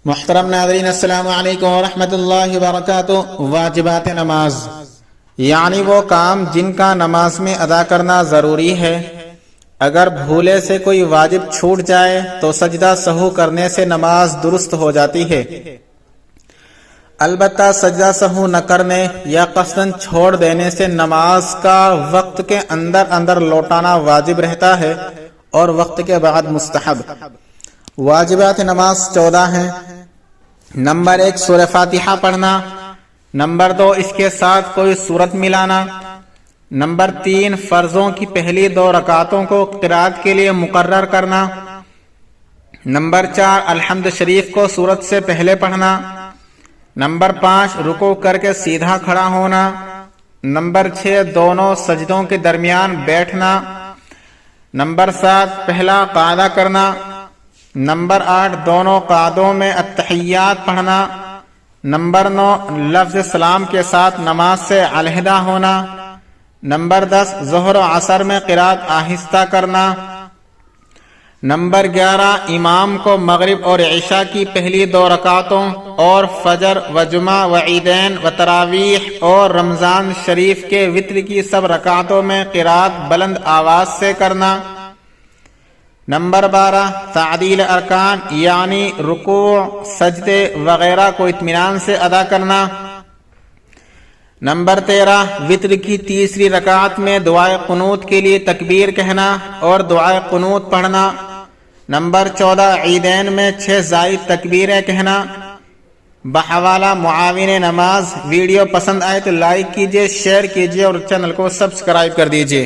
محترم ناظرین، السلام علیکم ورحمۃ اللہ وبرکاتہ۔ واجبات نماز یعنی وہ کام جن کا نماز میں ادا کرنا ضروری ہے۔ اگر بھولے سے کوئی واجب چھوٹ جائے تو سجدہ سہو کرنے سے نماز درست ہو جاتی ہے۔ البتہ سجدہ سہو نہ کرنے یا قصداً چھوڑ دینے سے نماز کا وقت کے اندر اندر لوٹانا واجب رہتا ہے اور وقت کے بعد مستحب۔ واجبات نماز 14 ہیں۔ نمبر 1 سورہ فاتحہ پڑھنا۔ نمبر 2 اس کے ساتھ کوئی سورت ملانا۔ نمبر 3 فرضوں کی پہلی 2 رکعتوں کو قرات کے لیے مقرر کرنا۔ نمبر 4 الحمد شریف کو سورت سے پہلے پڑھنا۔ نمبر 5 رکوع کر کے سیدھا کھڑا ہونا۔ نمبر 6 دونوں سجدوں کے درمیان بیٹھنا۔ نمبر 7 پہلا قاعدہ کرنا۔ نمبر 8 دونوں قعدوں میں التحیات پڑھنا۔ نمبر 9 لفظ سلام کے ساتھ نماز سے علیحدہ ہونا۔ نمبر 10 ظہر و عصر میں قرات آہستہ کرنا۔ نمبر 11 امام کو مغرب اور عشاء کی پہلی 2 رکعتوں اور فجر و جمعہ و عیدین و تراویح اور رمضان شریف کے وتر کی سب رکعتوں میں قرات بلند آواز سے کرنا۔ نمبر 12 تعدیل ارکان یعنی رکوع سجدے وغیرہ کو اطمینان سے ادا کرنا۔ نمبر 13 وتر کی تیسری رکعت میں دعائے قنوت کے لیے تکبیر کہنا اور دعائے قنوت پڑھنا۔ نمبر 14 عیدین میں 6 زائد تکبیریں کہنا۔ بحوالہ معاون نماز ویڈیو پسند آئے تو لائک کیجئے، شیئر کیجئے اور چینل کو سبسکرائب کر دیجئے۔